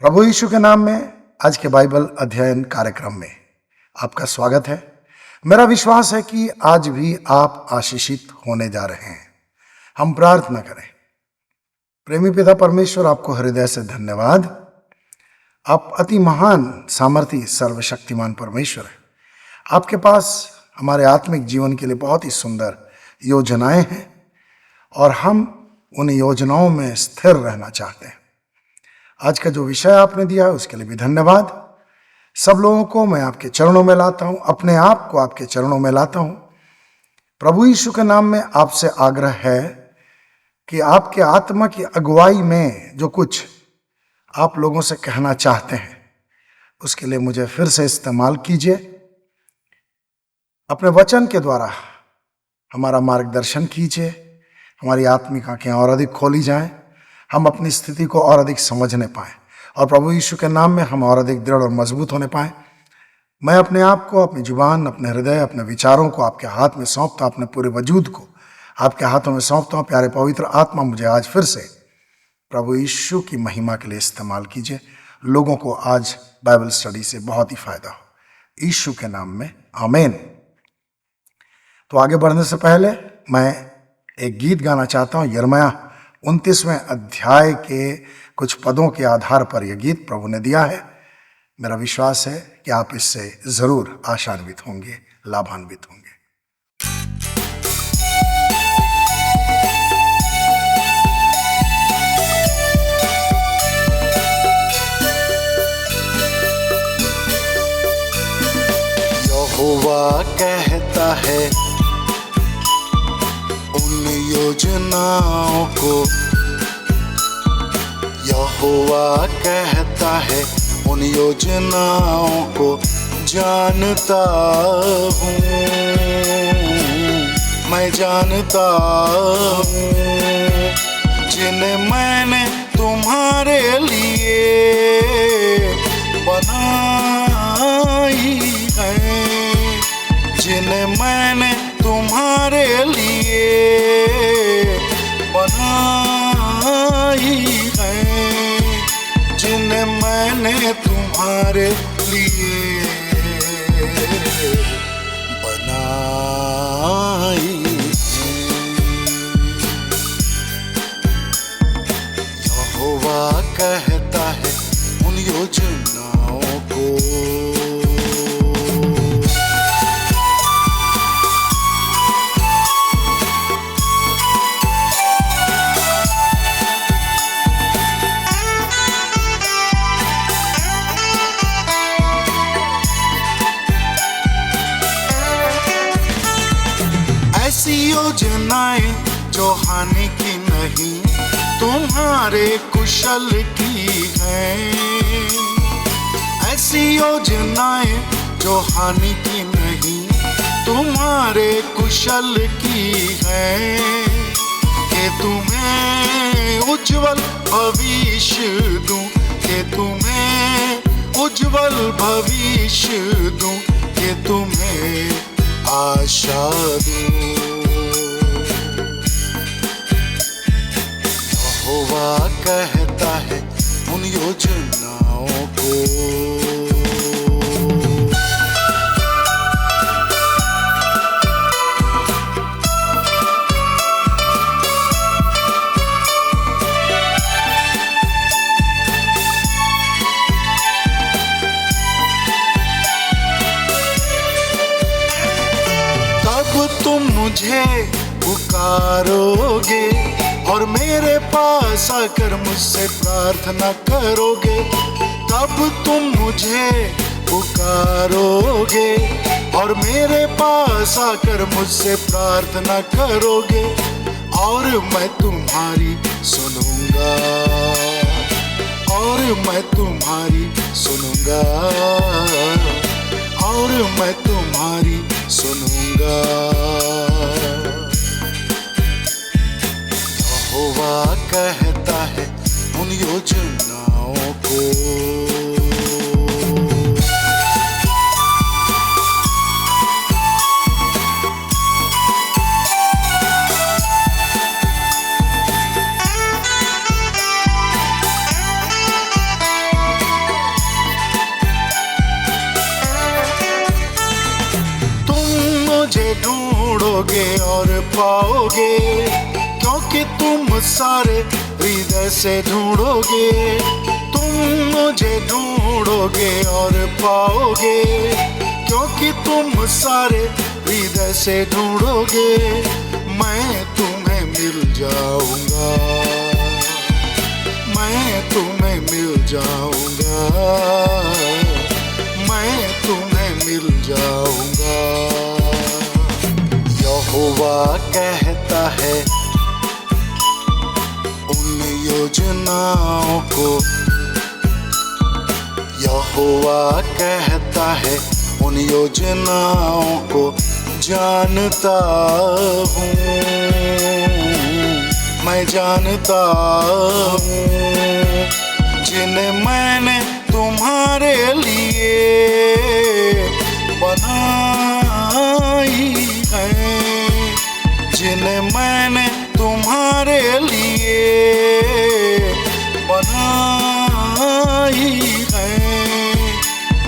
प्रभु यीशु के नाम में आज के बाइबल अध्ययन कार्यक्रम में आपका स्वागत है। मेरा विश्वास है कि आज भी आप आशीषित होने जा रहे हैं। हम प्रार्थना करें। प्रेमी पिता परमेश्वर, आपको हृदय से धन्यवाद। आप अति महान, सामर्थी, सर्वशक्तिमान परमेश्वर हैं। आपके पास हमारे आत्मिक जीवन के लिए बहुत ही सुंदर योजनाएं हैं और हम उन योजनाओं में स्थिर रहना चाहते हैं। आज का जो विषय आपने दिया है उसके लिए भी धन्यवाद। सब लोगों को मैं आपके चरणों में लाता हूं, अपने आप को आपके चरणों में लाता हूं। प्रभु यीशु के नाम में आपसे आग्रह है कि आपके आत्मा की अगुवाई में जो कुछ आप लोगों से कहना चाहते हैं उसके लिए मुझे फिर से इस्तेमाल कीजिए। अपने वचन के द्वारा हमारा मार्गदर्शन कीजिए। हमारी आत्मिक आंखें और अधिक खोली जाएं, हम अपनी स्थिति को और अधिक समझने पाएं और प्रभु यीशु के नाम में हम और अधिक दृढ़ और मजबूत होने पाएं। मैं अपने आप को, अपनी जुबान, अपने हृदय, अपने विचारों को आपके हाथ में सौंपता हूं, अपने पूरे वजूद को आपके हाथों में सौंपता हूं। प्यारे पवित्र आत्मा, मुझे आज फिर से प्रभु यीशु की महिमा के लिए इस्तेमाल कीजिए। लोगों को आज बाइबल स्टडी से बहुत ही फायदा हो, यीशु के नाम में आमीन। तो आगे बढ़ने से पहले मैं एक गीत गाना चाहता हूं। यिर्मयाह 29वें अध्याय के कुछ पदों के आधार पर यह गीत प्रभु ने दिया है। मेरा विश्वास है कि आप इससे जरूर आशान्वित होंगे, लाभान्वित होंगे। यहोवा कहता है उन योजनाओं को, यहोवा कहता है उन योजनाओं को जानता हूँ, मैं जानता हूँ, जिन्हें मैंने तुम्हारे लिए बनाई है, जिन्हें मैंने तुम्हारे लिए बनाई है, जिन्हें मैंने तुम्हारे लिए बनाई है। यहोवा कहता है उन योजनाओं को। ऐसी योजनाएं जो हानि की नहीं, तुम्हारे कुशल की हैं। ऐसी योजनाएं जो हानि की नहीं, तुम्हारे कुशल की हैं, कि तुम्हें उज्जवल भविष्य दूं, कि तुम्हें उज्जवल भविष्य दूं, कि तुम्हें आशा दूं। यहोवा कहता है उन योजनाओं को। तुम मुझे पुकारोगे और मेरे पास आकर मुझसे प्रार्थना करोगे, तब तुम मुझे पुकारोगे और मेरे पास आकर मुझसे प्रार्थना करोगे, और मैं तुम्हारी सुनूंगा, और मैं तुम्हारी सुनूंगा, और मैं तुम्हारी सुनूंगा। यहोवा कहता है उन योजनाओं को। ढूंढोगे और पाओगे, क्योंकि तुम सारे हृदय से ढूंढोगे। तुम मुझे ढूंढोगे और पाओगे, क्योंकि तुम सारे हृदय से ढूंढोगे। मैं तुम्हें मिल जाऊंगा, मैं तुम्हें मिल जाऊंगा, मैं तुम्हें मिल जाऊंगा। यहोवा कहता है उन योजनाओं को, यहोवा कहता है उन योजनाओं को जानता हूँ, मैं जानता हूँ, जिन्हें मैंने तुम्हारे लिए बनाई है, जिन्हें मैंने तुम्हारे लिए बनाई है,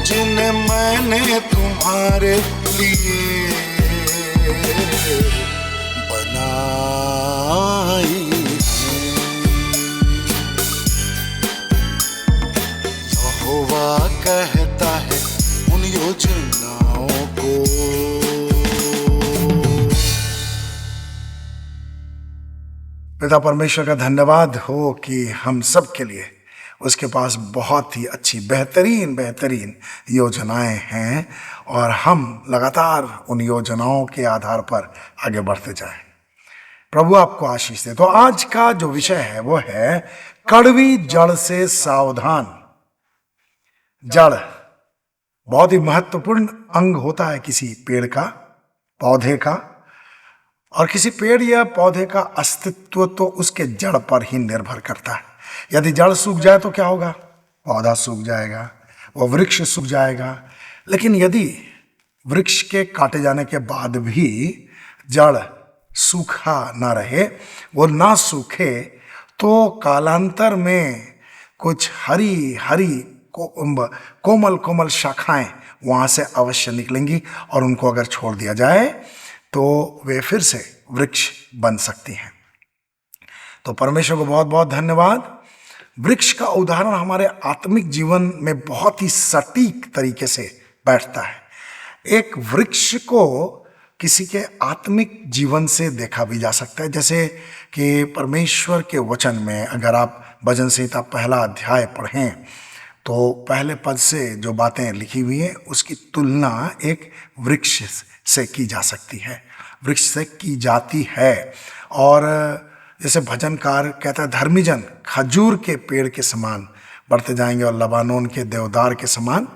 जिन्हें मैंने तुम्हारे लिए बनाई है। यहोवा कहता है उन योजनाओं को। पिता परमेश्वर का धन्यवाद हो कि हम सब के लिए उसके पास बहुत ही अच्छी बेहतरीन योजनाएं हैं और हम लगातार उन योजनाओं के आधार पर आगे बढ़ते जाएं। प्रभु आपको आशीष दे। तो आज का जो विषय है वो है कड़वी जड़ से सावधान। जड़ बहुत ही महत्वपूर्ण अंग होता है किसी पेड़ का, पौधे का, और किसी पेड़ या पौधे का अस्तित्व तो उसके जड़ पर ही निर्भर करता है। यदि जड़ सूख जाए तो क्या होगा? पौधा सूख जाएगा, वो वृक्ष सूख जाएगा। लेकिन यदि वृक्ष के काटे जाने के बाद भी जड़ सूखा ना रहे, वो ना सूखे, तो कालांतर में कुछ हरी हरी कोमल शाखाएं वहाँ से अवश्य निकलेंगी और उनको अगर छोड़ दिया जाए तो वे फिर से वृक्ष बन सकती हैं। तो परमेश्वर को बहुत बहुत धन्यवाद। वृक्ष का उदाहरण हमारे आत्मिक जीवन में बहुत ही सटीक तरीके से बैठता है। एक वृक्ष को किसी के आत्मिक जीवन से देखा भी जा सकता है, जैसे कि परमेश्वर के वचन में अगर आप भजन संहिता 1 अध्याय पढ़ें तो पहले पद से जो बातें लिखी हुई हैं उसकी तुलना एक वृक्ष से की जा सकती है, वृक्ष से की जाती है। और जैसे भजनकार कहता है, धर्मी जन खजूर के पेड़ के समान बढ़ते जाएंगे और लबानोन के देवदार के समान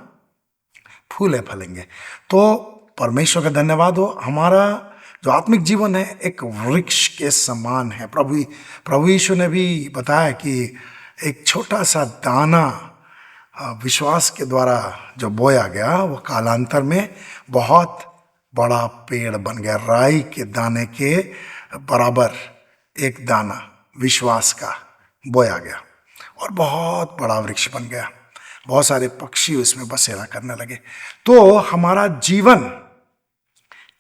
फूले फलेंगे। तो परमेश्वर का धन्यवाद हो, हमारा जो आत्मिक जीवन है एक वृक्ष के समान है। प्रभु यीशु ने भी बताया कि एक छोटा सा दाना विश्वास के द्वारा जो बोया गया वो कालांतर में बहुत बड़ा पेड़ बन गया। राई के दाने के बराबर एक दाना विश्वास का बोया गया और बहुत बड़ा वृक्ष बन गया। बहुत सारे पक्षी उसमें बसेरा करने लगे। तो हमारा जीवन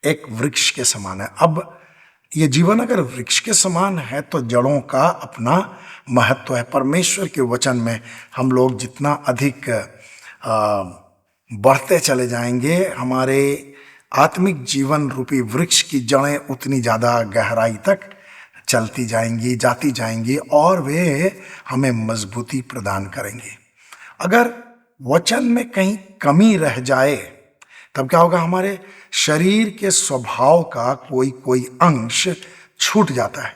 एक वृक्ष के समान है। अब ये जीवन अगर वृक्ष के समान है तो जड़ों का अपना महत्व है। परमेश्वर के वचन में हम लोग जितना अधिक बढ़ते चले जाएंगे, हमारे आत्मिक जीवन रूपी वृक्ष की जड़ें उतनी ज़्यादा गहराई तक चलती जाएंगी, जाती जाएंगी और वे हमें मजबूती प्रदान करेंगी। अगर वचन में कहीं कमी रह जाए तब क्या होगा? हमारे शरीर के स्वभाव का कोई अंश छूट जाता है,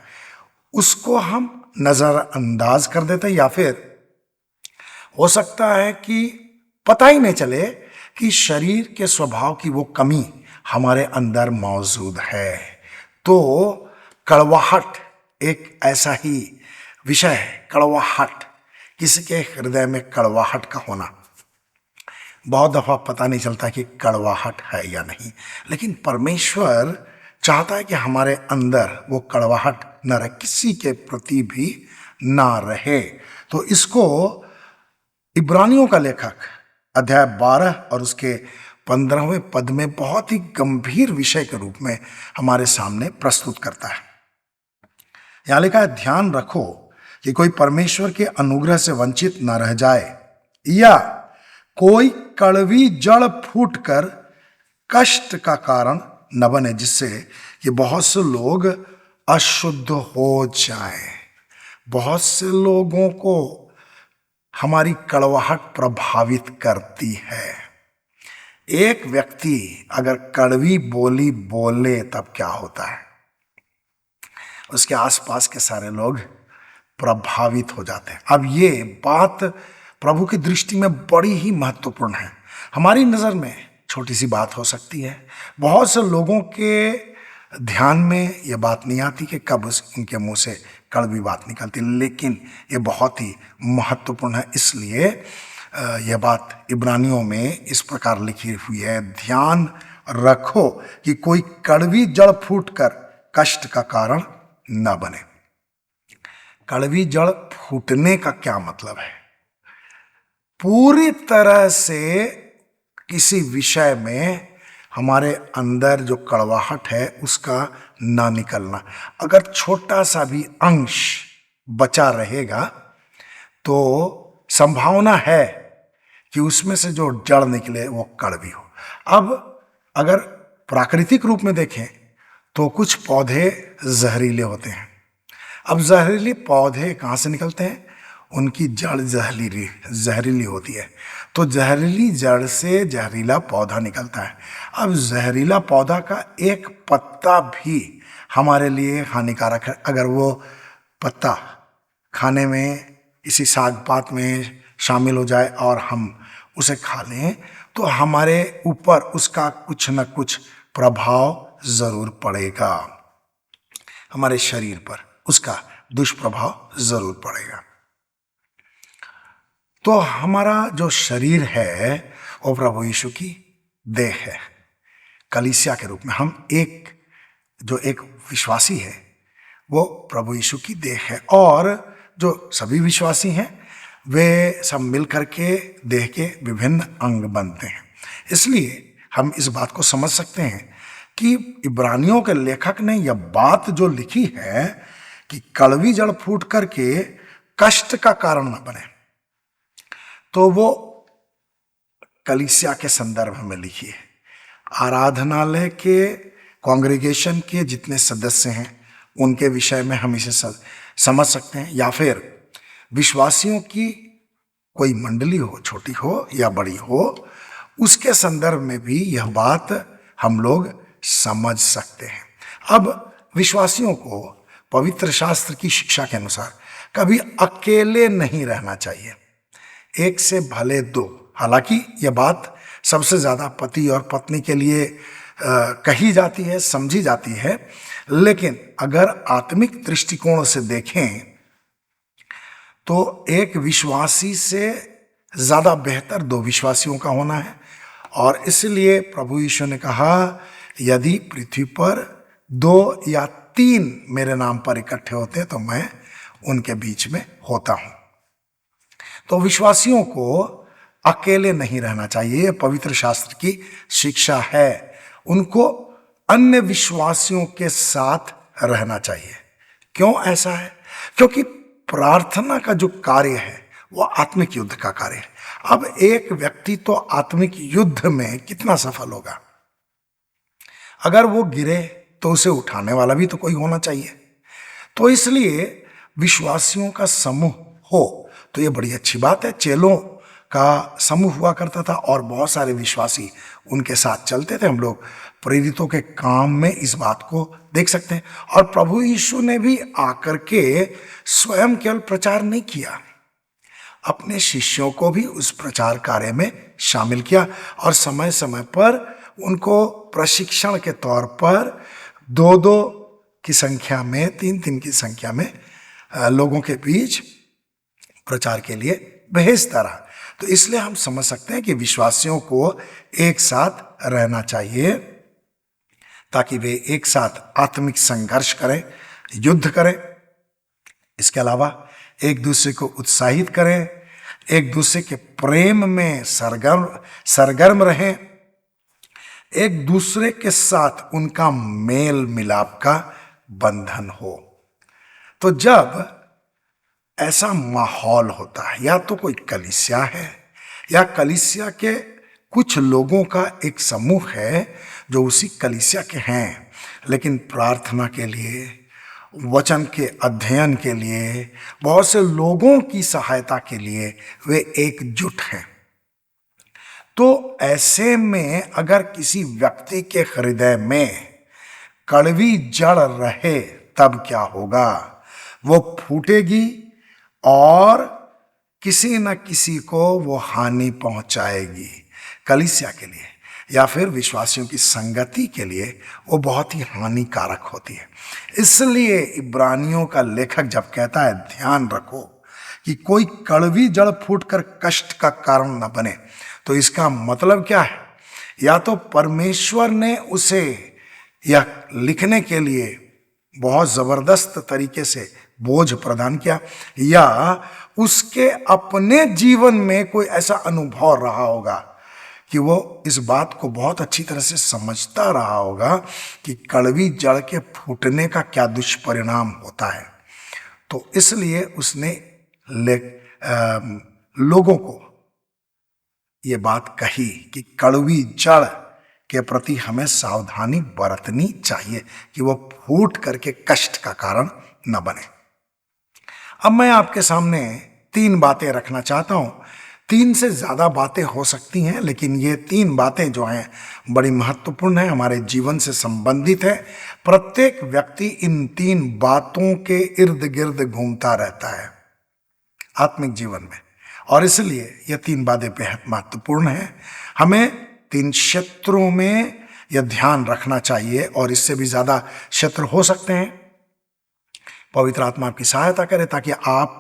उसको हम नजरअंदाज कर देते हैं, या फिर हो सकता है कि पता ही नहीं चले कि शरीर के स्वभाव की वो कमी हमारे अंदर मौजूद है। तो कड़वाहट एक ऐसा ही विषय है। कड़वाहट, किसी के हृदय में कड़वाहट का होना, बहुत दफा पता नहीं चलता कि कड़वाहट है या नहीं, लेकिन परमेश्वर चाहता है कि हमारे अंदर वो कड़वाहट न रहे, किसी के प्रति भी ना रहे। तो इसको इब्रानियों का लेखक अध्याय 12 और उसके 15वें पद में बहुत ही गंभीर विषय के रूप में हमारे सामने प्रस्तुत करता है। यहां लिखा है, ध्यान रखो कि कोई परमेश्वर के अनुग्रह से वंचित न रह जाए या कोई कड़वी जड़ फूटकर कष्ट का कारण न बने, जिससे कि बहुत से लोग अशुद्ध हो जाएं। बहुत से लोगों को हमारी कड़वाहट प्रभावित करती है। एक व्यक्ति अगर कड़वी बोली बोले तब क्या होता है, उसके आसपास के सारे लोग प्रभावित हो जाते हैं। अब ये बात प्रभु की दृष्टि में बड़ी ही महत्वपूर्ण है। हमारी नज़र में छोटी सी बात हो सकती है, बहुत से लोगों के ध्यान में ये बात नहीं आती कि कब उनके मुंह से कड़वी बात निकलती, लेकिन ये बहुत ही महत्वपूर्ण है। इसलिए यह बात इब्रानियों में इस प्रकार लिखी हुई है, ध्यान रखो कि कोई कड़वी जड़ फूटकर कष्ट का कारण न बने। कड़वी जड़ फूटने का क्या मतलब है? पूरी तरह से किसी विषय में हमारे अंदर जो कड़वाहट है उसका ना निकलना। अगर छोटा सा भी अंश बचा रहेगा तो संभावना है कि उसमें से जो जड़ निकले वो कड़वी हो। अब अगर प्राकृतिक रूप में देखें तो कुछ पौधे जहरीले होते हैं। अब जहरीले पौधे कहाँ से निकलते हैं? उनकी जड़ जहरीली होती है, तो जहरीली जड़ से जहरीला पौधा निकलता है। अब जहरीला पौधा का एक पत्ता भी हमारे लिए हानिकारक है। अगर वो पत्ता खाने में किसी साग पात में शामिल हो जाए और हम उसे खा लें तो हमारे ऊपर उसका कुछ न कुछ प्रभाव जरूर पड़ेगा, हमारे शरीर पर उसका दुष्प्रभाव जरूर पड़ेगा। तो हमारा जो शरीर है वो प्रभु यीशु की देह है। कलीसिया के रूप में हम एक विश्वासी है वो प्रभु यीशु की देह है, और जो सभी विश्वासी हैं वे सब मिल करके देह के विभिन्न अंग बनते हैं। इसलिए हम इस बात को समझ सकते हैं कि इब्रानियों के लेखक ने यह बात जो लिखी है कि कड़वी जड़ फूट करके कष्ट का कारण न बने, तो वो कलीसिया के संदर्भ में लिखी है। आराधनालय के कांग्रेगेशन के जितने सदस्य हैं उनके विषय में हम इसे समझ सकते हैं, या फिर विश्वासियों की कोई मंडली हो, छोटी हो या बड़ी हो, उसके संदर्भ में भी यह बात हम लोग समझ सकते हैं। अब विश्वासियों को पवित्र शास्त्र की शिक्षा के अनुसार कभी अकेले नहीं रहना चाहिए, एक से भले दो। हालांकि यह बात सबसे ज़्यादा पति और पत्नी के लिए कही जाती है, समझी जाती है, लेकिन अगर आत्मिक दृष्टिकोण से देखें तो एक विश्वासी से ज़्यादा बेहतर दो विश्वासियों का होना है। और इसलिए प्रभु यीशु ने कहा, यदि पृथ्वी पर 2 या 3 मेरे नाम पर इकट्ठे होते तो मैं उनके बीच में होता हूं। तो विश्वासियों को अकेले नहीं रहना चाहिए, पवित्र शास्त्र की शिक्षा है। उनको अन्य विश्वासियों के साथ रहना चाहिए। क्यों ऐसा है? क्योंकि प्रार्थना का जो कार्य है वो आत्मिक युद्ध का कार्य है। अब एक व्यक्ति तो आत्मिक युद्ध में कितना सफल होगा? अगर वो गिरे तो उसे उठाने वाला भी तो कोई होना चाहिए। तो इसलिए विश्वासियों का समूह हो तो ये बड़ी अच्छी बात है। चेलों का समूह हुआ करता था और बहुत सारे विश्वासी उनके साथ चलते थे। हम लोग प्रेरितों के काम में इस बात को देख सकते हैं। और प्रभु यीशु ने भी आकर के स्वयं केवल प्रचार नहीं किया, अपने शिष्यों को भी उस प्रचार कार्य में शामिल किया और समय समय पर उनको प्रशिक्षण के तौर पर 2-2 की संख्या में, 3-3 की संख्या में लोगों के बीच प्रचार के लिए भेजता रहा। तो इसलिए हम समझ सकते हैं कि विश्वासियों को एक साथ रहना चाहिए ताकि वे एक साथ आत्मिक संघर्ष करें, युद्ध करें। इसके अलावा एक दूसरे को उत्साहित करें, एक दूसरे के प्रेम में सरगर्म रहें एक दूसरे के साथ उनका मेल मिलाप का बंधन हो। तो जब ऐसा माहौल होता है, या तो कोई कलीसिया है या कलीसिया के कुछ लोगों का एक समूह है जो उसी कलीसिया के हैं, लेकिन प्रार्थना के लिए, वचन के अध्ययन के लिए, बहुत से लोगों की सहायता के लिए वे एकजुट हैं, तो ऐसे में अगर किसी व्यक्ति के हृदय में कड़वी जड़ रहे तब क्या होगा? वो फूटेगी और किसी न किसी को वो हानि पहुंचाएगी। कलीसिया के लिए या फिर विश्वासियों की संगति के लिए वो बहुत ही हानिकारक होती है। इसलिए इब्रानियों का लेखक जब कहता है ध्यान रखो कि कोई कड़वी जड़ फूटकर कष्ट का कारण न बने, तो इसका मतलब क्या है? या तो परमेश्वर ने उसे यह लिखने के लिए बहुत जबरदस्त तरीके से बोझ प्रदान किया, या उसके अपने जीवन में कोई ऐसा अनुभव रहा होगा कि वो इस बात को बहुत अच्छी तरह से समझता रहा होगा कि कड़वी जड़ के फूटने का क्या दुष्परिणाम होता है। तो इसलिए उसने लोगों को ये बात कही कि कड़वी जड़ के प्रति हमें सावधानी बरतनी चाहिए कि वो फूट करके कष्ट का कारण न बने। अब मैं आपके सामने 3 बातें रखना चाहता हूं। 3 से ज्यादा बातें हो सकती हैं, लेकिन ये 3 बातें जो हैं बड़ी महत्वपूर्ण हैं, हमारे जीवन से संबंधित है। प्रत्येक व्यक्ति इन 3 बातों के इर्द गिर्द घूमता रहता है आत्मिक जीवन में, और इसलिए ये 3 बातें बेहद महत्वपूर्ण हैं। हमें 3 क्षेत्रों में यह ध्यान रखना चाहिए, और इससे भी ज्यादा क्षेत्र हो सकते हैं। पवित्र आत्मा आपकी सहायता करे ताकि आप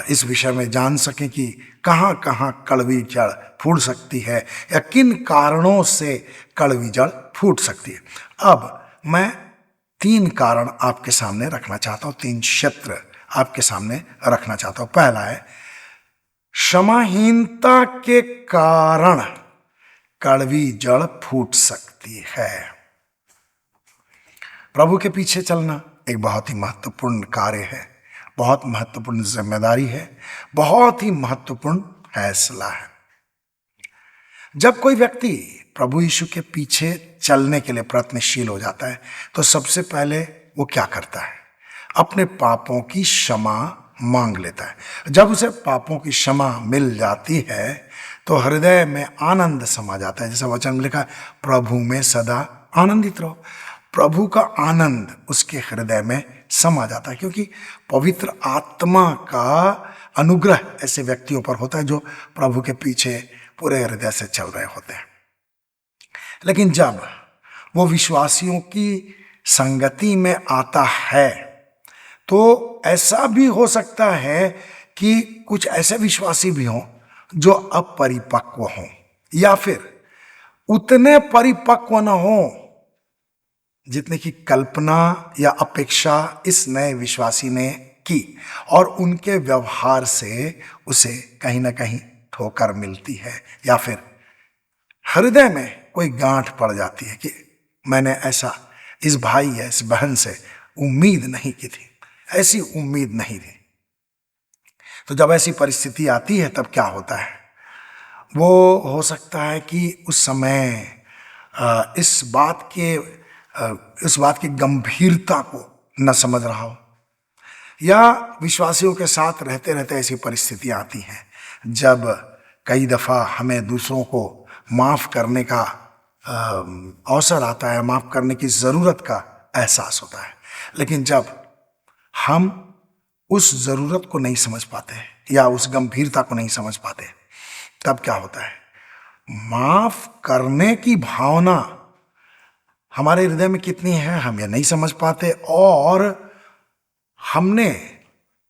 इस विषय में जान सकें कि कहाँ कहाँ कड़वी जड़ फूट सकती है या किन कारणों से कड़वी जड़ फूट सकती है। अब मैं 3 कारण आपके सामने रखना चाहता हूँ, 3 क्षेत्र आपके सामने रखना चाहता हूँ। पहला है, क्षमाहीनता के कारण कड़वी जड़ फूट सकती है। प्रभु के पीछे चलना एक बहुत ही महत्वपूर्ण कार्य है, बहुत महत्वपूर्ण जिम्मेदारी है, बहुत ही महत्वपूर्ण फैसला है। जब कोई व्यक्ति प्रभु यीशु के पीछे चलने के लिए प्रयत्नशील हो जाता है, तो सबसे पहले वो क्या करता है? अपने पापों की क्षमा मांग लेता है। जब उसे पापों की क्षमा मिल जाती है तो हृदय में आनंद समा जाता है। जैसा वचन में लिखा है, प्रभु में सदा आनंदित रहो। प्रभु का आनंद उसके हृदय में समा जाता है, क्योंकि पवित्र आत्मा का अनुग्रह ऐसे व्यक्तियों पर होता है जो प्रभु के पीछे पूरे हृदय से चल रहे होते हैं। लेकिन जब वो विश्वासियों की संगति में आता है, तो ऐसा भी हो सकता है कि कुछ ऐसे विश्वासी भी हों जो अपरिपक्व हों, या फिर उतने परिपक्व न हों जितने की कल्पना या अपेक्षा इस नए विश्वासी ने की, और उनके व्यवहार से उसे कहीं ना कहीं ठोकर मिलती है, या फिर हृदय में कोई गांठ पड़ जाती है कि मैंने ऐसा इस भाई या इस बहन से उम्मीद नहीं की थी, ऐसी उम्मीद नहीं थी। तो जब ऐसी परिस्थिति आती है तब क्या होता है? वो हो सकता है कि उस समय इस बात की गंभीरता को न समझ रहा हो, या विश्वासियों के साथ रहते रहते ऐसी परिस्थितियां आती हैं जब कई दफ़ा हमें दूसरों को माफ़ करने का अवसर आता है, माफ़ करने की ज़रूरत का एहसास होता है। लेकिन जब हम उस ज़रूरत को नहीं समझ पाते या उस गंभीरता को नहीं समझ पाते, तब क्या होता है? माफ़ करने की भावना हमारे हृदय में कितनी है हम ये नहीं समझ पाते, और हमने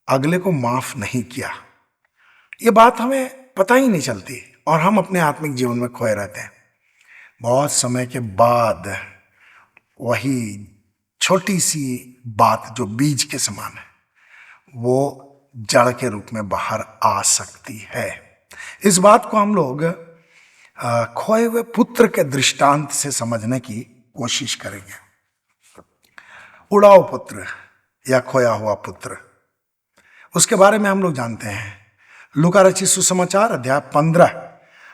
अगले को माफ़ नहीं किया, ये बात हमें पता ही नहीं चलती, और हम अपने आत्मिक जीवन में खोए रहते हैं। बहुत समय के बाद वही छोटी सी बात जो बीज के समान है, वो जड़ के रूप में बाहर आ सकती है। इस बात को हम लोग खोए हुए पुत्र के दृष्टांत से समझने की कोशिश करेंगे। उड़ाऊ पुत्र या खोया हुआ पुत्र, उसके बारे में हम लोग जानते हैं। लूका रचित सुसमाचार अध्याय 15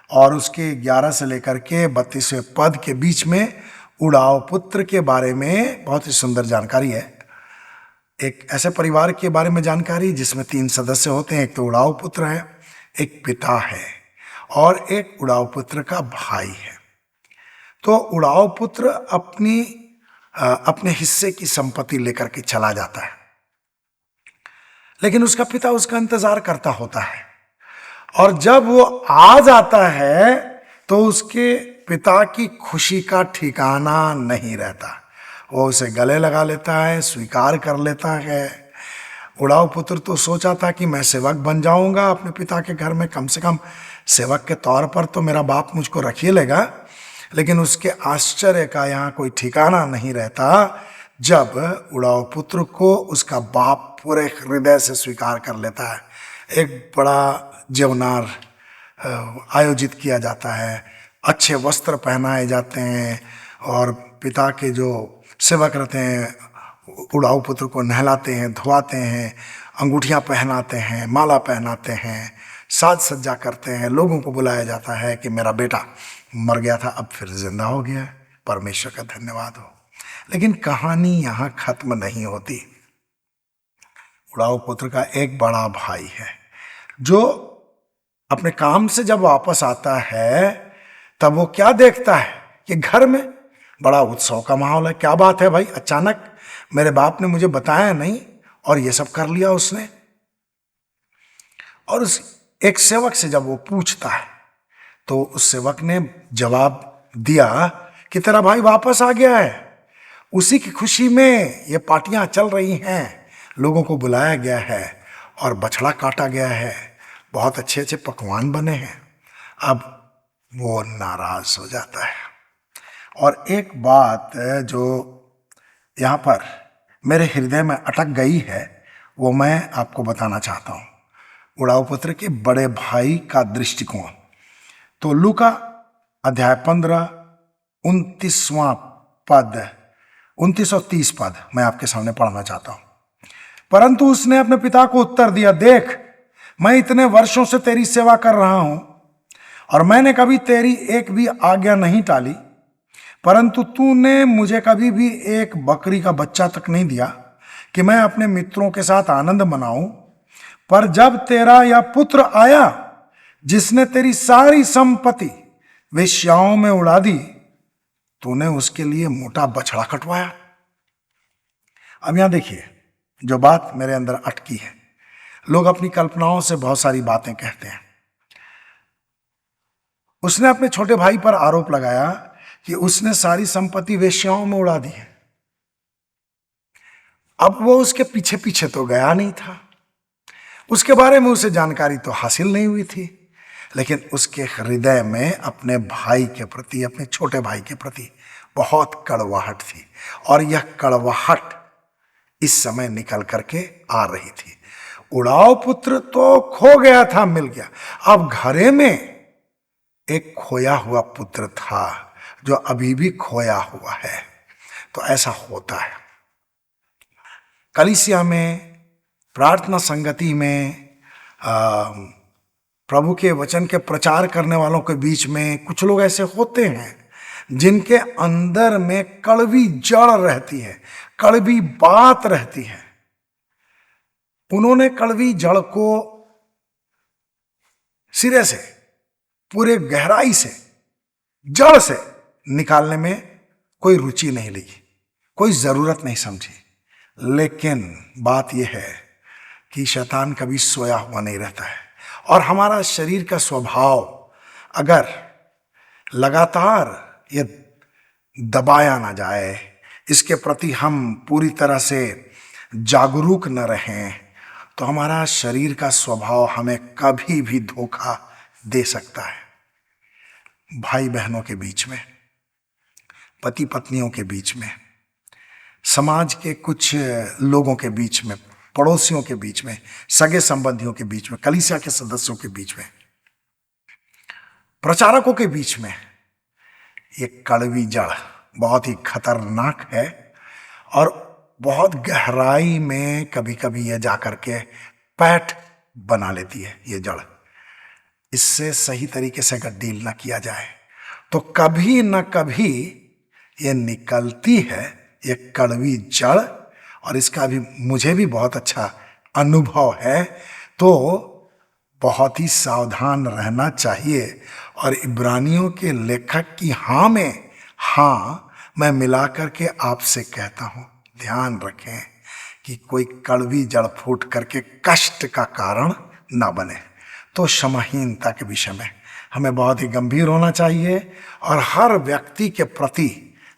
और उसके 11 से लेकर के 32वें पद के बीच में उड़ाऊ पुत्र के बारे में बहुत ही सुंदर जानकारी है। एक ऐसे परिवार के बारे में जानकारी जिसमें 3 सदस्य होते हैं। एक तो उड़ाऊ पुत्र है, एक पिता है और एक उड़ाऊ पुत्र का भाई है। तो उड़ाऊ पुत्र अपने हिस्से की संपत्ति लेकर के चला जाता है, लेकिन उसका पिता उसका इंतजार करता होता है और जब वो आ जाता है तो उसके पिता की खुशी का ठिकाना नहीं रहता। वो उसे गले लगा लेता है, स्वीकार कर लेता है। उड़ाऊ पुत्र तो सोचा था कि मैं सेवक बन जाऊंगा अपने पिता के घर में, कम से कम सेवक के तौर पर तो मेरा बाप मुझको रख ही लेगा। लेकिन उसके आश्चर्य का यहाँ कोई ठिकाना नहीं रहता जब उड़ाऊ पुत्र को उसका बाप पूरे हृदय से स्वीकार कर लेता है। एक बड़ा जवनार आयोजित किया जाता है, अच्छे वस्त्र पहनाए जाते हैं और पिता के जो सेवक रहते हैं उड़ाऊ पुत्र को नहलाते हैं, धुआते हैं, अंगूठियां पहनाते हैं, माला पहनाते हैं, साज सज्जा करते हैं। लोगों को बुलाया जाता है कि मेरा बेटा मर गया था, अब फिर जिंदा हो गया है, परमेश्वर का धन्यवाद हो। लेकिन कहानी यहाँ खत्म नहीं होती। उड़ाऊ पुत्र का एक बड़ा भाई है जो अपने काम से जब वापस आता है तब वो क्या देखता है कि घर में बड़ा उत्सव का माहौल है। क्या बात है भाई, अचानक मेरे बाप ने मुझे बताया नहीं और ये सब कर लिया उसने। और उस एक सेवक से जब वो पूछता है तो उस सेवक ने जवाब दिया कि तेरा भाई वापस आ गया है, उसी की खुशी में ये पार्टियां चल रही हैं, लोगों को बुलाया गया है और बछड़ा काटा गया है, बहुत अच्छे अच्छे पकवान बने हैं। अब वो नाराज हो जाता है। और एक बात जो यहाँ पर मेरे हृदय में अटक गई है वो मैं आपको बताना चाहता हूँ। उड़ाऊ पुत्र के बड़े भाई का दृष्टिकोण। तो लूका अध्याय 15 29वां पद 29 और 30 पद मैं आपके सामने पढ़ना चाहता हूँ। परंतु उसने अपने पिता को उत्तर दिया, देख मैं इतने वर्षों से तेरी सेवा कर रहा हूं और मैंने कभी तेरी एक भी आज्ञा नहीं टाली, परंतु तूने मुझे कभी भी एक बकरी का बच्चा तक नहीं दिया कि मैं अपने मित्रों के साथ आनंद मनाऊं। पर जब तेरा यह पुत्र आया जिसने तेरी सारी संपत्ति वेश्याओं में उड़ा दी, तूने उसके लिए मोटा बछड़ा कटवाया। अब यहां देखिए जो बात मेरे अंदर अटकी है। लोग अपनी कल्पनाओं से बहुत सारी बातें कहते हैं। उसने अपने छोटे भाई पर आरोप लगाया कि उसने सारी संपत्ति वेश्याओं में उड़ा दी है। अब वो उसके पीछे पीछे तो गया नहीं था, उसके बारे में उसे जानकारी तो हासिल नहीं हुई थी, लेकिन उसके हृदय में अपने भाई के प्रति, अपने छोटे भाई के प्रति बहुत कड़वाहट थी और यह कड़वाहट इस समय निकल करके आ रही थी। उड़ाऊ पुत्र तो खो गया था, मिल गया। अब घरे में एक खोया हुआ पुत्र था जो अभी भी खोया हुआ है। तो ऐसा होता है कलीसिया में, प्रार्थना संगति में, प्रभु के वचन के प्रचार करने वालों के बीच में कुछ लोग ऐसे होते हैं जिनके अंदर में कड़वी जड़ रहती है, कड़वी बात रहती है। उन्होंने कड़वी जड़ को सिरे से, पूरे गहराई से, जड़ से निकालने में कोई रुचि नहीं ली, कोई जरूरत नहीं समझी। लेकिन बात यह है कि शैतान कभी सोया हुआ नहीं रहता है और हमारा शरीर का स्वभाव अगर लगातार ये दबाया ना जाए, इसके प्रति हम पूरी तरह से जागरूक न रहें, तो हमारा शरीर का स्वभाव हमें कभी भी धोखा दे सकता है। भाई बहनों के बीच में, पति पत्नियों के बीच में, समाज के कुछ लोगों के बीच में, पड़ोसियों के बीच में, सगे संबंधियों के बीच में, कलीसिया के सदस्यों के बीच में प्रचारकों के बीच में ये कड़वी जड़ बहुत ही खतरनाक है और बहुत गहराई में कभी कभी ये जाकर के पैठ बना लेती है ये जड़। इससे सही तरीके से अगर डील ना किया जाए तो कभी न कभी ये निकलती है ये कड़वी जड़, और इसका भी मुझे भी बहुत अच्छा अनुभव है। तो बहुत ही सावधान रहना चाहिए। और इब्रानियों के लेखक की हाँ में हाँ मैं मिला करके आपसे कहता हूँ, ध्यान रखें कि कोई कड़वी जड़ फूट करके कष्ट का कारण ना बने। तो क्षमाहीनता के विषय में हमें बहुत ही गंभीर होना चाहिए और हर व्यक्ति के प्रति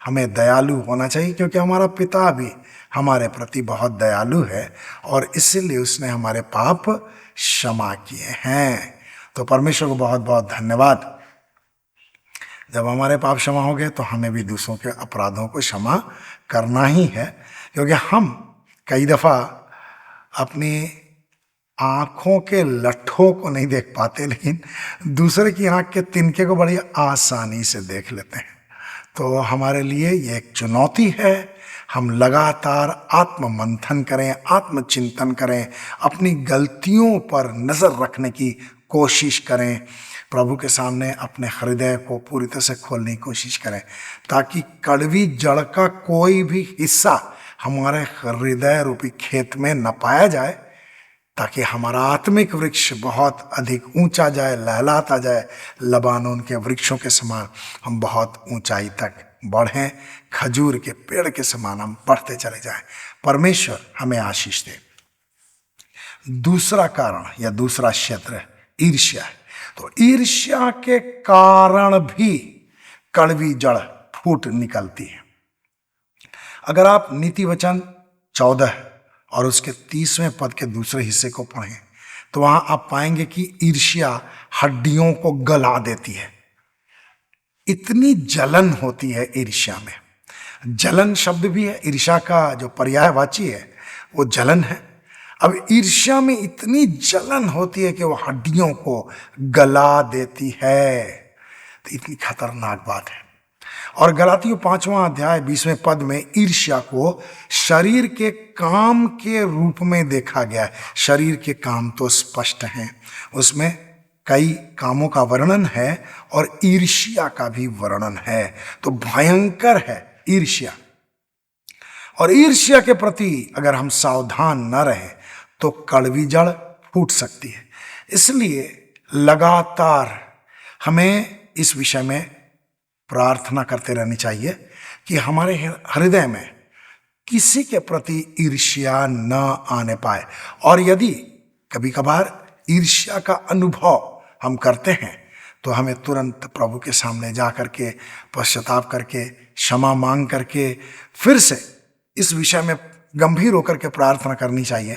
हमें दयालु होना चाहिए, क्योंकि हमारा पिता भी हमारे प्रति बहुत दयालु है और इसीलिए उसने हमारे पाप क्षमा किए हैं। तो परमेश्वर को बहुत बहुत धन्यवाद। जब हमारे पाप क्षमा हो गए तो हमें भी दूसरों के अपराधों को क्षमा करना ही है, क्योंकि हम कई दफ़ा अपनी आँखों के लट्ठों को नहीं देख पाते, लेकिन दूसरे की आँख के तिनके को बड़ी आसानी से देख लेते हैं। तो हमारे लिए ये एक चुनौती है, हम लगातार आत्म मंथन करें, आत्मचिंतन करें, अपनी गलतियों पर नज़र रखने की कोशिश करें, प्रभु के सामने अपने हृदय को पूरी तरह से खोलने की कोशिश करें, ताकि कड़वी जड़ का कोई भी हिस्सा हमारे हृदय रूपी खेत में न पाया जाए, ताकि हमारा आत्मिक वृक्ष बहुत अधिक ऊंचा जाए, लहलाता जाए, लबानोन के वृक्षों के समान हम बहुत ऊंचाई तक बढ़ें, खजूर के पेड़ के समान हम बढ़ते चले जाएं। परमेश्वर हमें आशीष दे। दूसरा कारण या दूसरा क्षेत्र ईर्ष्या है। तो ईर्ष्या के कारण भी कड़वी जड़ फूट निकलती है। अगर आप नीति वचन 14 और उसके 30वें पद के दूसरे हिस्से को पढ़ें तो वहां आप पाएंगे कि ईर्ष्या हड्डियों को गला देती है। इतनी जलन होती है ईर्ष्या में। जलन शब्द भी है, ईर्ष्या का जो पर्यायवाची है वो जलन है। अब ईर्ष्या में इतनी जलन होती है कि वो हड्डियों को गला देती है। तो इतनी खतरनाक बात है। और गलातियों 5वां अध्याय 20वें पद में ईर्ष्या को शरीर के काम के रूप में देखा गया है। शरीर के काम तो स्पष्ट हैं, उसमें कई कामों का वर्णन है और ईर्ष्या का भी वर्णन है। तो भयंकर है ईर्ष्या। और ईर्ष्या के प्रति अगर हम सावधान न रहें तो कड़वी जड़ फूट सकती है। इसलिए लगातार हमें इस विषय में प्रार्थना करते रहनी चाहिए कि हमारे हृदय में किसी के प्रति ईर्ष्या न आने पाए। और यदि कभी कभार ईर्ष्या का अनुभव हम करते हैं तो हमें तुरंत प्रभु के सामने जा करके पश्चाताप करके क्षमा मांग करके फिर से इस विषय में गंभीर होकर के प्रार्थना करनी चाहिए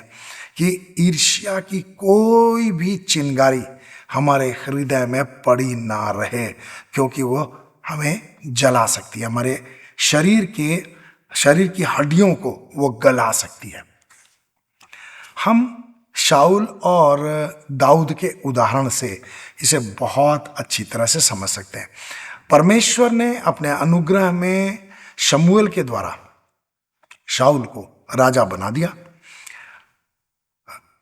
कि ईर्ष्या की कोई भी चिंगारी हमारे हृदय में पड़ी ना रहे, क्योंकि वो हमें जला सकती है, हमारे शरीर की हड्डियों को वो गला सकती है। हम शाऊल और दाऊद के उदाहरण से इसे बहुत अच्छी तरह से समझ सकते हैं। परमेश्वर ने अपने अनुग्रह में शमूएल के द्वारा शाऊल को राजा बना दिया।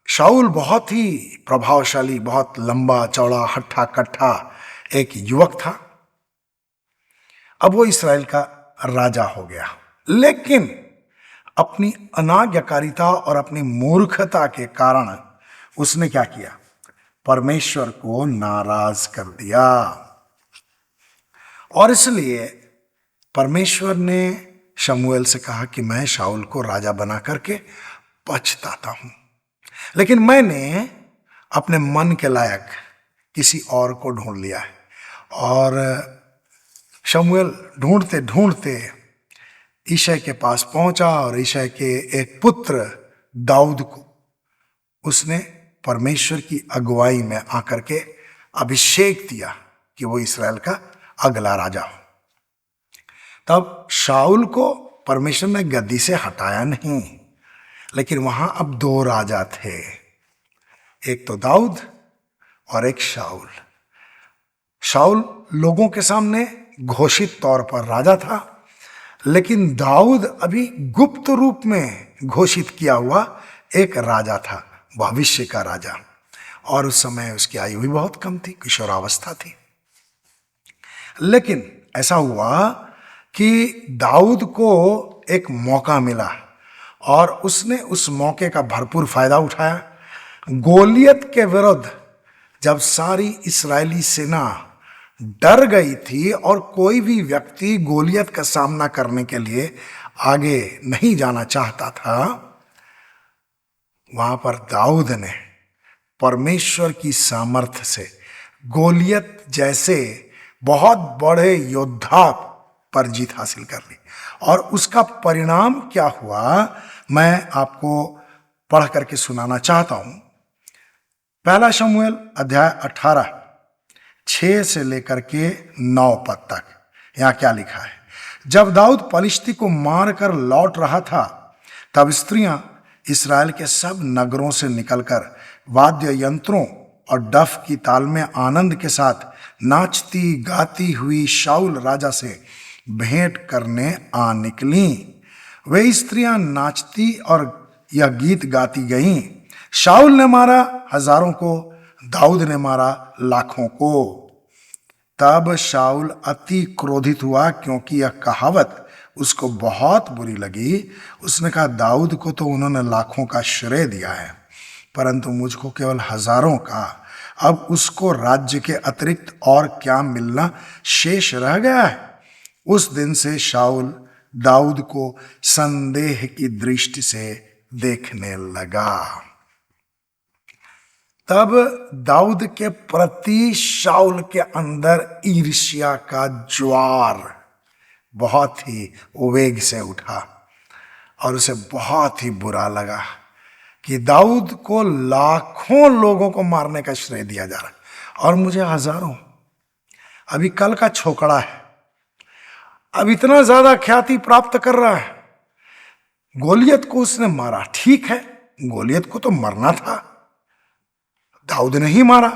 शाऊल बहुत ही प्रभावशाली, बहुत लंबा चौड़ा हट्ठा कट्ठा एक युवक था। अब वो इस्राएल का राजा हो गया, लेकिन अपनी अनाज्ञाकारिता और अपनी मूर्खता के कारण उसने क्या किया? परमेश्वर को नाराज कर दिया। और इसलिए परमेश्वर ने शमूएल से कहा कि मैं शाऊल को राजा बना करके पछताता हूं, लेकिन मैंने अपने मन के लायक किसी और को ढूंढ लिया है। और शमूएल ढूंढते ढूंढते ईशै के पास पहुंचा और ईशै के एक पुत्र दाऊद को उसने परमेश्वर की अगुवाई में आकर के अभिषेक दिया कि वो इस्राएल का अगला राजा हो। तब शाऊल को परमेश्वर ने गद्दी से हटाया नहीं, लेकिन वहां अब दो राजा थे, एक तो दाऊद और एक शाऊल। शाऊल लोगों के सामने घोषित तौर पर राजा था, लेकिन दाऊद अभी गुप्त रूप में घोषित किया हुआ एक राजा था, भविष्य का राजा। और उस समय उसकी आयु भी बहुत कम थी, किशोरावस्था थी। लेकिन ऐसा हुआ कि दाऊद को एक मौका मिला और उसने उस मौके का भरपूर फायदा उठाया। गोलियत के विरुद्ध जब सारी इस्राएली सेना डर गई थी और कोई भी व्यक्ति गोलियत का सामना करने के लिए आगे नहीं जाना चाहता था, वहां पर दाऊद ने परमेश्वर की सामर्थ्य से गोलियत जैसे बहुत बड़े योद्धा पर जीत हासिल कर ली। और उसका परिणाम क्या हुआ, मैं आपको पढ़ करके सुनाना चाहता हूं। पहला शमूएल अध्याय 18 6 से लेकर के 9 पद तक। यहां क्या लिखा है। जब दाऊद पलिश्ती को मारकर लौट रहा था, तब स्त्रियां इस्राएल के सब नगरों से निकलकर वाद्य यंत्रों और डफ की ताल में आनंद के साथ नाचती गाती हुई शाऊल राजा से भेंट करने आ निकली। वे स्त्रियां नाचती और यह गीत गाती गईं, शाऊल ने मारा हजारों को, दाऊद ने मारा लाखों को। तब शाऊल अति क्रोधित हुआ, क्योंकि यह कहावत उसको बहुत बुरी लगी। उसने कहा, दाऊद को तो उन्होंने लाखों का श्रेय दिया है, परंतु मुझको केवल हजारों का। अब उसको राज्य के अतिरिक्त और क्या मिलना शेष रह गया है। उस दिन से शाऊल दाऊद को संदेह की दृष्टि से देखने लगा। तब दाऊद के प्रति शाऊल के अंदर ईर्ष्या का ज्वार बहुत ही वेग से उठा और उसे बहुत ही बुरा लगा कि दाऊद को लाखों लोगों को मारने का श्रेय दिया जा रहा है और मुझे हजारों। अभी कल का छोकड़ा है, अब इतना ज्यादा ख्याति प्राप्त कर रहा है। गोलियत को उसने मारा, ठीक है, गोलियत को तो मरना था, दाऊद ने ही मारा,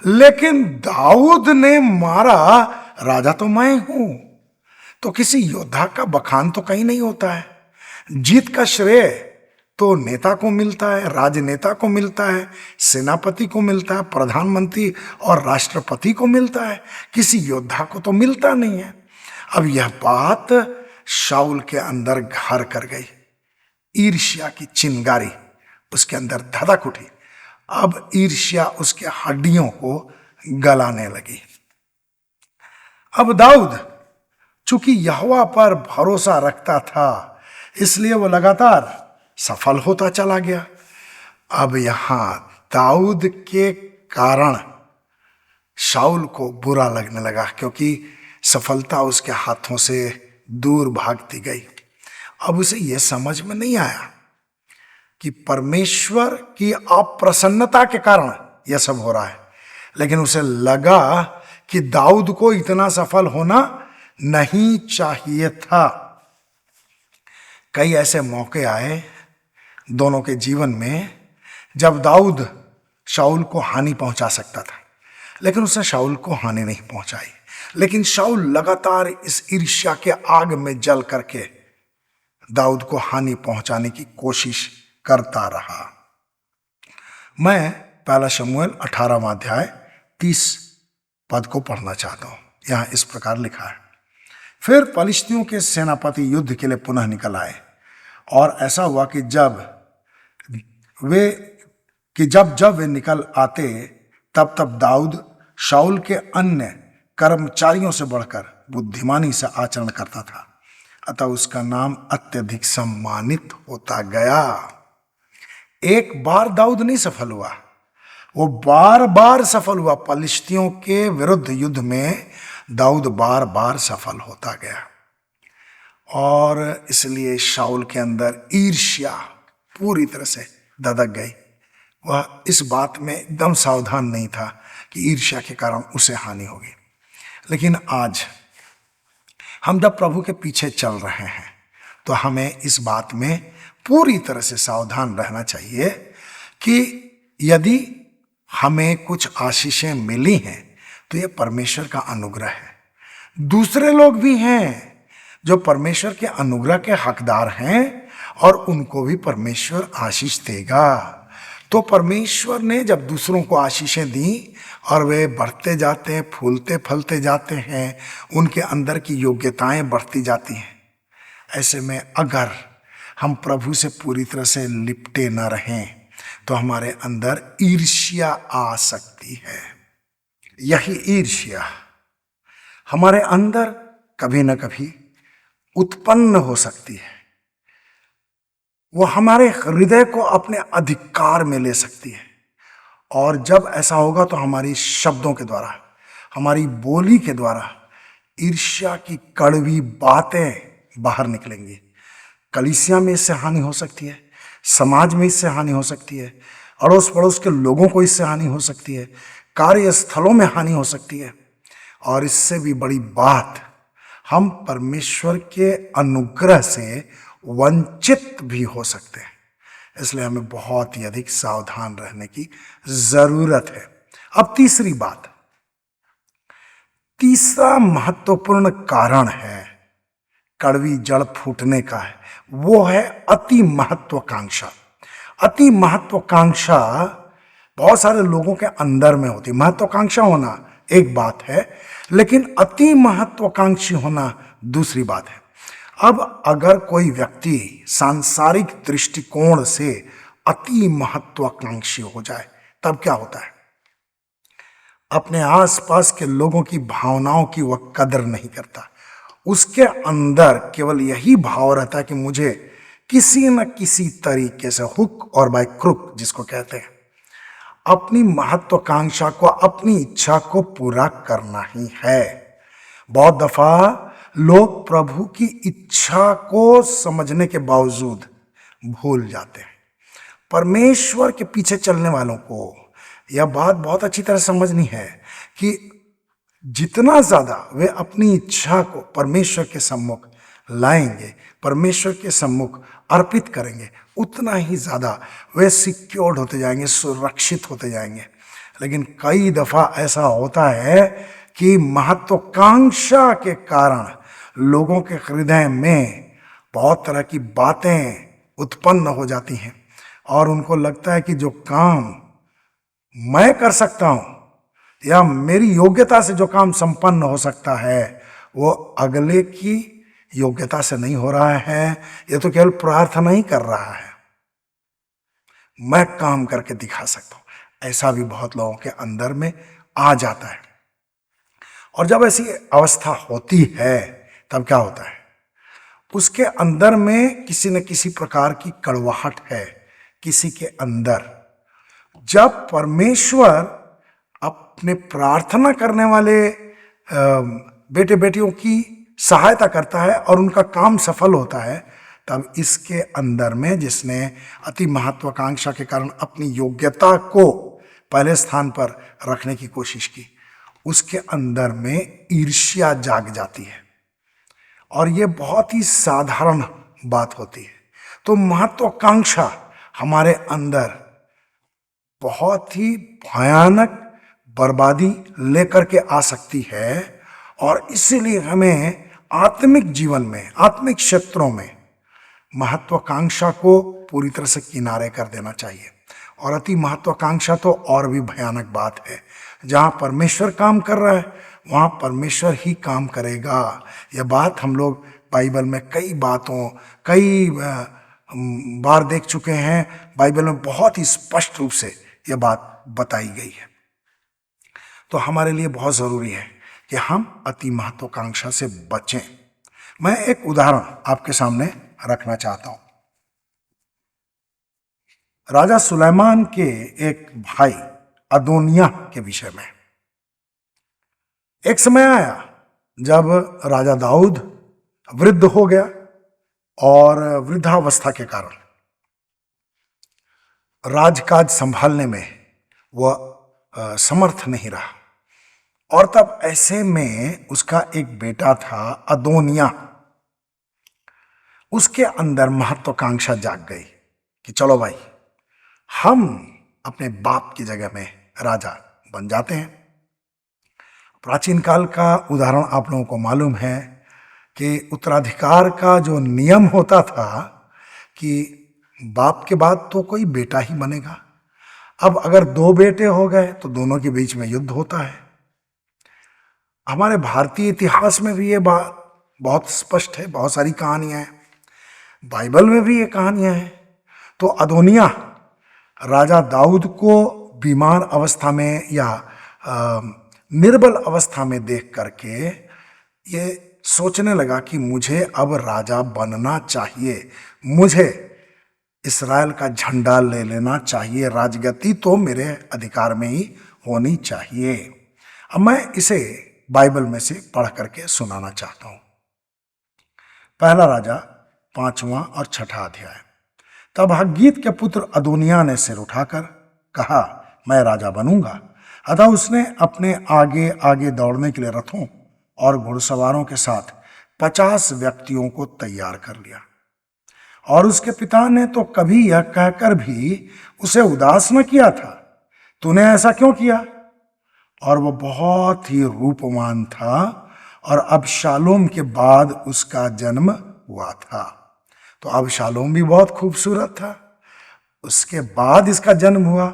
लेकिन दाऊद ने मारा, राजा तो मैं हूं। तो किसी योद्धा का बखान तो कहीं नहीं होता है। जीत का श्रेय तो नेता को मिलता है, राजनेता को मिलता है, सेनापति को मिलता है, प्रधानमंत्री और राष्ट्रपति को मिलता है, किसी योद्धा को तो मिलता नहीं है। अब यह बात शाऊल के अंदर घर कर गई, ईर्ष्या की चिंगारी उसके अंदर धधक उठी। अब ईर्ष्या उसके हड्डियों को गलाने लगी। अब दाऊद चूंकि यहोवा पर भरोसा रखता था, इसलिए वो लगातार सफल होता चला गया। अब यहां दाऊद के कारण शाऊल को बुरा लगने लगा, क्योंकि सफलता उसके हाथों से दूर भागती गई। अब उसे यह समझ में नहीं आया कि परमेश्वर की अप्रसन्नता के कारण यह सब हो रहा है, लेकिन उसे लगा कि दाऊद को इतना सफल होना नहीं चाहिए था। कई ऐसे मौके आए दोनों के जीवन में जब दाऊद शाऊल को हानि पहुंचा सकता था, लेकिन उसने शाऊल को हानि नहीं पहुंचाई। लेकिन शाऊल लगातार इस ईर्ष्या के आग में जल करके दाऊद को हानि पहुंचाने की कोशिश करता रहा। मैं पहला शमूएल 18वां अध्याय 30 पद को पढ़ना चाहता हूं। यहां इस प्रकार लिखा है। फिर पलिश्तियों के सेनापति युद्ध के लिए पुनः निकल आए, और ऐसा हुआ कि जब वे निकल आते, तब दाऊद शाऊल के अन्य कर्मचारियों से बढ़कर बुद्धिमानी से आचरण करता था, अतः उसका नाम अत्यधिक सम्मानित होता गया। एक बार दाऊद नहीं सफल हुआ, वो बार बार सफल हुआ। पलिश्तियों के विरुद्ध युद्ध में दाऊद बार बार सफल होता गया, और इसलिए शाऊल के अंदर ईर्ष्या पूरी तरह से धधक गई। वह इस बात में एकदम सावधान नहीं था कि ईर्ष्या के कारण उसे हानि होगी। लेकिन आज हम जब प्रभु के पीछे चल रहे हैं, तो हमें इस बात में पूरी तरह से सावधान रहना चाहिए कि यदि हमें कुछ आशीषें मिली हैं, तो ये परमेश्वर का अनुग्रह है। दूसरे लोग भी हैं जो परमेश्वर के अनुग्रह के हकदार हैं और उनको भी परमेश्वर आशीष देगा। तो परमेश्वर ने जब दूसरों को आशीषें दी और वे बढ़ते जाते हैं, फूलते फलते जाते हैं, उनके अंदर की योग्यताएं बढ़ती जाती हैं। ऐसे में अगर हम प्रभु से पूरी तरह से लिपटे न रहें तो हमारे अंदर ईर्ष्या आ सकती है। यही ईर्ष्या हमारे अंदर कभी न कभी उत्पन्न हो सकती है। वो हमारे हृदय को अपने अधिकार में ले सकती है, और जब ऐसा होगा तो हमारी शब्दों के द्वारा, हमारी बोली के द्वारा ईर्ष्या की कड़वी बातें बाहर निकलेंगी। कलीसिया में इससे हानि हो सकती है, समाज में इससे हानि हो सकती है, अड़ोस पड़ोस के लोगों को इससे हानि हो सकती है, कार्यस्थलों में हानि हो सकती है, और इससे भी बड़ी बात, हम परमेश्वर के अनुग्रह से वंचित भी हो सकते हैं। इसलिए हमें बहुत ही अधिक सावधान रहने की जरूरत है। अब तीसरी बात, तीसरा महत्वपूर्ण कारण है कड़वी जड़ फूटने का है, वो है अति महत्वाकांक्षा। अति महत्वाकांक्षा बहुत सारे लोगों के अंदर में होती है। महत्वाकांक्षा होना एक बात है, लेकिन अति महत्वाकांक्षी होना दूसरी बात है। अब अगर कोई व्यक्ति सांसारिक दृष्टिकोण से अति महत्वाकांक्षी हो जाए तब क्या होता है? अपने आसपास के लोगों की भावनाओं की वह कदर नहीं करता। उसके अंदर केवल यही भाव रहता है कि मुझे किसी न किसी तरीके से हुक और बाय क्रुक, जिसको कहते हैं, अपनी महत्वाकांक्षा को, अपनी इच्छा को पूरा करना ही है। बहुत दफा लोग प्रभु की इच्छा को समझने के बावजूद भूल जाते हैं। परमेश्वर के पीछे चलने वालों को यह बात बहुत अच्छी तरह समझनी है कि जितना ज्यादा वे अपनी इच्छा को परमेश्वर के सम्मुख लाएंगे, परमेश्वर के सम्मुख अर्पित करेंगे, उतना ही ज्यादा वे सिक्योर्ड होते जाएंगे, सुरक्षित होते जाएंगे। लेकिन कई दफा ऐसा होता है कि महत्वाकांक्षा के कारण लोगों के हृदय में बहुत तरह की बातें उत्पन्न हो जाती हैं, और उनको लगता है कि जो काम मैं कर सकता हूं या मेरी योग्यता से जो काम संपन्न हो सकता है वो अगले की योग्यता से नहीं हो रहा है, ये तो केवल प्रार्थना ही कर रहा है, मैं काम करके दिखा सकता हूं। ऐसा भी बहुत लोगों के अंदर में आ जाता है। और जब ऐसी अवस्था होती है तब क्या होता है? उसके अंदर में किसी न किसी प्रकार की कड़वाहट है किसी के अंदर। जब परमेश्वर अपने प्रार्थना करने वाले बेटे बेटियों की सहायता करता है और उनका काम सफल होता है, तब इसके अंदर में, जिसने अति महत्वाकांक्षा के कारण अपनी योग्यता को पहले स्थान पर रखने की कोशिश की, उसके अंदर में ईर्ष्या जाग जाती है, और ये बहुत ही साधारण बात होती है। तो महत्वाकांक्षा हमारे अंदर बहुत ही भयानक बर्बादी लेकर के आ सकती है, और इसीलिए हमें आत्मिक जीवन में, आत्मिक क्षेत्रों में महत्वाकांक्षा को पूरी तरह से किनारे कर देना चाहिए। और अति महत्वाकांक्षा तो और भी भयानक बात है। जहाँ परमेश्वर काम कर रहा है वहाँ परमेश्वर ही काम करेगा। यह बात हम लोग बाइबल में कई बार देख चुके हैं। बाइबल में बहुत ही स्पष्ट रूप से यह बात बताई गई है। तो हमारे लिए बहुत ज़रूरी है कि हम अति महत्वाकांक्षा से बचें। मैं एक उदाहरण आपके सामने रखना चाहता हूँ। राजा सुलेमान के एक भाई अदोनिया के विषय में। एक समय आया जब राजा दाऊद वृद्ध हो गया और वृद्धावस्था के कारण राजकाज संभालने में वह समर्थ नहीं रहा। और तब ऐसे में उसका एक बेटा था अदोनिया। उसके अंदर महत्वाकांक्षा जाग गई कि चलो भाई, हम अपने बाप की जगह में राजा बन जाते हैं। प्राचीन काल का उदाहरण आप लोगों को मालूम है कि उत्तराधिकार का जो नियम होता था कि बाप के बाद तो कोई बेटा ही बनेगा। अब अगर दो बेटे हो गए तो दोनों के बीच में युद्ध होता है। हमारे भारतीय इतिहास में भी ये बात बहुत स्पष्ट है, बहुत सारी कहानियां हैं, बाइबल में भी ये कहानियां हैं। तो अदोनिया राजा दाऊद को बीमार अवस्था में या निर्बल अवस्था में देख करके ये सोचने लगा कि मुझे अब राजा बनना चाहिए, मुझे इस्राएल का झंडा ले लेना चाहिए, राजगद्दी तो मेरे अधिकार में ही होनी चाहिए। अब मैं इसे बाइबल में से पढ़ करके सुनाना चाहता हूं। पहला राजा 5वां और 6ठा अध्याय। तब हग्गीत के पुत्र अदोनिया ने सिर उठाकर कहा, मैं राजा बनूंगा। अतः उसने अपने आगे आगे दौड़ने के लिए रथों और घुड़सवारों के साथ 50 व्यक्तियों को तैयार कर लिया। और उसके पिता ने तो कभी यह कहकर भी उसे उदास न किया था, तूने ऐसा क्यों किया? और वह बहुत ही रूपवान था और अबशालोम के बाद उसका जन्म हुआ था। तो अबशालोम भी बहुत खूबसूरत था, उसके बाद इसका जन्म हुआ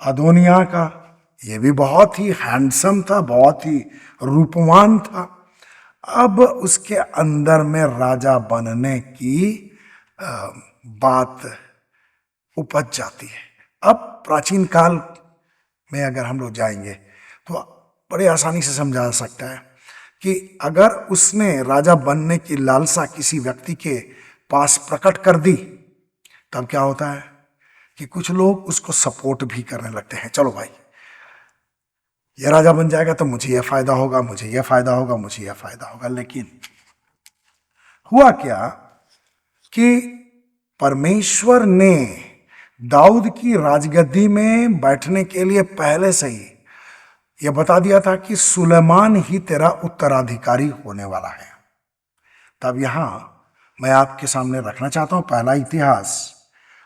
अदोनिया का, ये भी बहुत ही हैंडसम था, बहुत ही रूपवान था। अब उसके अंदर में राजा बनने की बात उपज जाती है। अब प्राचीन काल में अगर हम लोग जाएंगे तो बड़े आसानी से समझा जा सकता है कि अगर उसने राजा बनने की लालसा किसी व्यक्ति के पास प्रकट कर दी, तब क्या होता है कि कुछ लोग उसको सपोर्ट भी करने लगते हैं, चलो भाई ये राजा बन जाएगा तो मुझे यह फायदा होगा, मुझे यह फायदा होगा, मुझे यह फायदा होगा। लेकिन हुआ क्या कि परमेश्वर ने दाऊद की राजगद्दी में बैठने के लिए पहले से ही यह बता दिया था कि सुलेमान ही तेरा उत्तराधिकारी होने वाला है। तब यहां मैं आपके सामने रखना चाहता हूं पहला इतिहास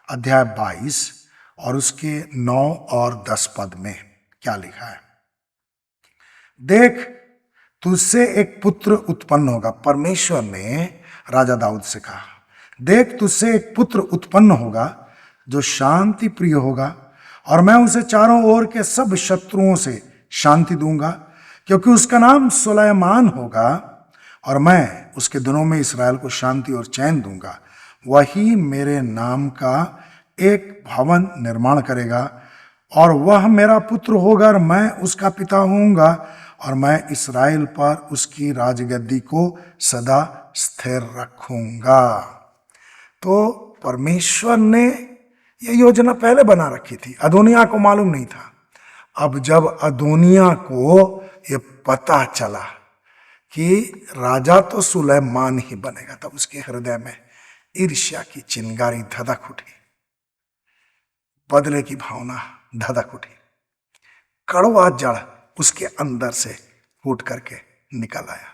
अध्याय 22 और उसके 9 और 10 पद में क्या लिखा है। देख, तुझसे एक पुत्र उत्पन्न होगा। परमेश्वर ने राजा दाऊद से कहा, देख तुझसे एक पुत्र उत्पन्न होगा जो शांति प्रिय होगा, और मैं उसे चारों ओर के सब शत्रुओं से शांति दूंगा, क्योंकि उसका नाम सुलेमान होगा, और मैं उसके दिनों में इसराइल को शांति और चैन दूंगा। वही मेरे नाम का एक भवन निर्माण करेगा, और वह मेरा पुत्र होगा, और मैं उसका पिता होऊंगा, और मैं इसराइल पर उसकी राजगद्दी को सदा स्थिर रखूंगा। तो परमेश्वर ने यह योजना पहले बना रखी थी, अदोनिया को मालूम नहीं था। अब जब अदोनिया को यह पता चला कि राजा तो सुलेमान ही बनेगा, तब उसके हृदय में ईर्ष्या की चिंगारी धधक उठी, बदले की भावना धधक उठी, कड़वा जड़ उसके अंदर से फूट करके निकल आया।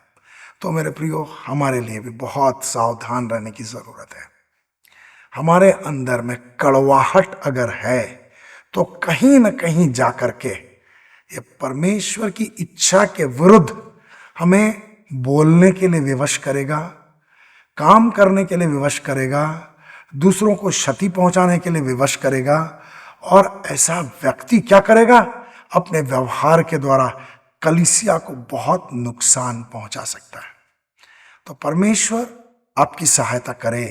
तो मेरे प्रियो, हमारे लिए भी बहुत सावधान रहने की जरूरत है। हमारे अंदर में कड़वाहट अगर है तो कहीं न कहीं जाकर के ये परमेश्वर की इच्छा के विरुद्ध हमें बोलने के लिए विवश करेगा, काम करने के लिए विवश करेगा, दूसरों को क्षति पहुंचाने के लिए विवश करेगा। और ऐसा व्यक्ति क्या करेगा? अपने व्यवहार के द्वारा कलीसिया को बहुत नुकसान पहुंचा सकता है। तो परमेश्वर आपकी सहायता करे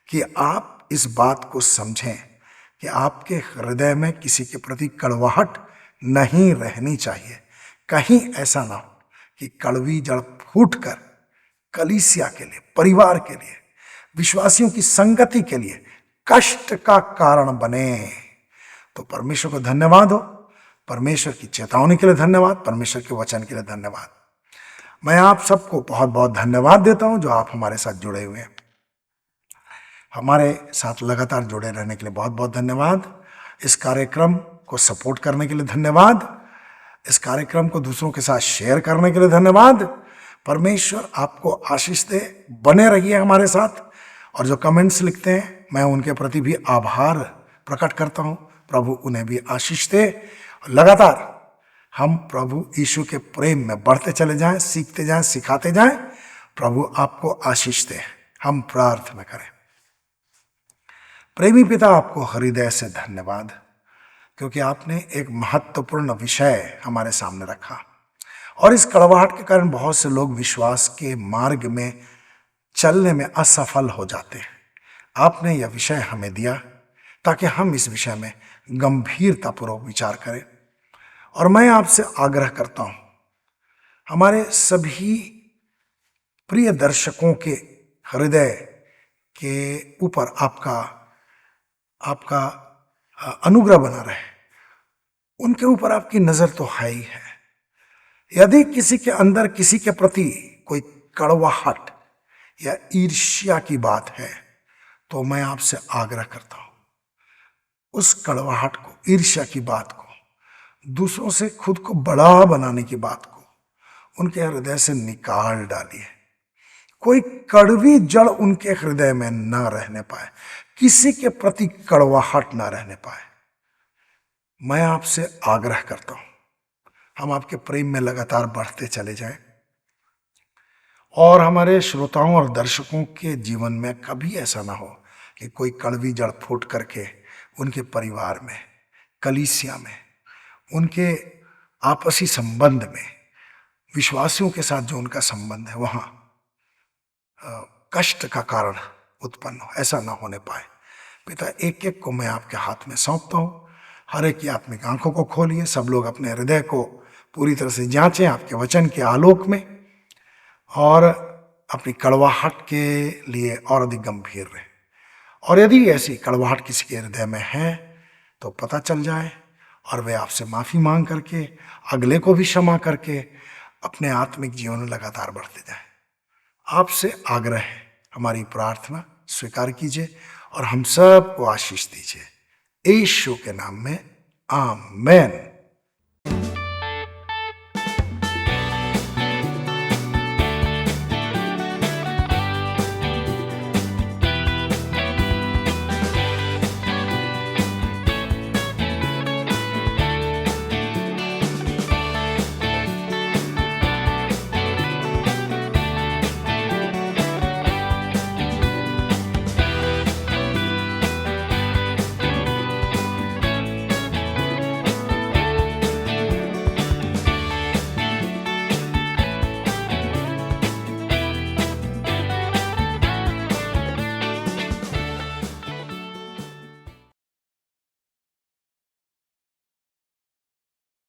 कि आप इस बात को समझें कि आपके हृदय में किसी के प्रति कड़वाहट नहीं रहनी चाहिए। कहीं ऐसा ना हो कि कड़वी जड़ फूटकर कलीसिया के लिए, परिवार के लिए, विश्वासियों की संगति के लिए कष्ट का कारण बने। तो परमेश्वर को धन्यवाद हो, परमेश्वर की चेतावनी के लिए धन्यवाद, परमेश्वर के वचन के लिए धन्यवाद। मैं आप सबको बहुत बहुत धन्यवाद देता हूं जो आप हमारे साथ जुड़े हुए हैं। हमारे साथ लगातार जुड़े रहने के लिए बहुत बहुत धन्यवाद। इस कार्यक्रम को सपोर्ट करने के लिए धन्यवाद। इस कार्यक्रम को दूसरों के साथ शेयर करने के लिए धन्यवाद। परमेश्वर आपको आशीष दे। बने रहिए हमारे साथ, और जो कमेंट्स लिखते हैं मैं उनके प्रति भी आभार प्रकट करता हूं। प्रभु उन्हें भी आशीष दे। लगातार हम प्रभु यीशु के प्रेम में बढ़ते चले जाएं, सीखते जाएं, सिखाते जाएं। प्रभु आपको आशीष दे। हम प्रार्थना करें। प्रेमी पिता, आपको हृदय से धन्यवाद, क्योंकि आपने एक महत्वपूर्ण विषय हमारे सामने रखा और इस कड़वाहट के कारण बहुत से लोग विश्वास के मार्ग में चलने में असफल हो जाते हैं। आपने यह विषय हमें दिया ताकि हम इस विषय में गंभीरतापूर्वक विचार करें। और मैं आपसे आग्रह करता हूं, हमारे सभी प्रिय दर्शकों के हृदय के ऊपर आपका अनुग्रह बना रहे। उनके ऊपर आपकी नजर तो है ही है। यदि किसी के अंदर किसी के प्रति कोई कड़वाहट या ईर्ष्या की बात है, तो मैं आपसे आग्रह करता हूं, उस कड़वाहट को, ईर्ष्या की बात को, दूसरों से खुद को बड़ा बनाने की बात को उनके हृदय से निकाल डालिए। कोई कड़वी जड़ उनके हृदय में न रहने पाए, किसी के प्रति कड़वाहट न रहने पाए। मैं आपसे आग्रह करता हूं, हम आपके प्रेम में लगातार बढ़ते चले जाएं और हमारे श्रोताओं और दर्शकों के जीवन में कभी ऐसा ना हो कि कोई कड़वी जड़ फूट करके उनके परिवार में, कलीसिया में, उनके आपसी संबंध में, विश्वासियों के साथ जो उनका संबंध है, वहां कष्ट का कारण उत्पन्न हो। ऐसा ना होने पाए। पिता, एक एक को मैं आपके हाथ में सौंपता हूं। हर एक की आत्मिक आंखों को खोलिए। सब लोग अपने हृदय को पूरी तरह से जांचें आपके वचन के आलोक में और अपनी कड़वाहट के लिए और अधिक गंभीर रहे। और यदि ऐसी कड़वाहट किसी के हृदय में है तो पता चल जाए और वे आपसे माफी मांग करके, अगले को भी क्षमा करके अपने आत्मिक जीवन में लगातार बढ़ते जाएं। आपसे आग्रह है, हमारी प्रार्थना स्वीकार कीजिए और हम सबको आशीष दीजिए। यीशु के नाम में आमेन।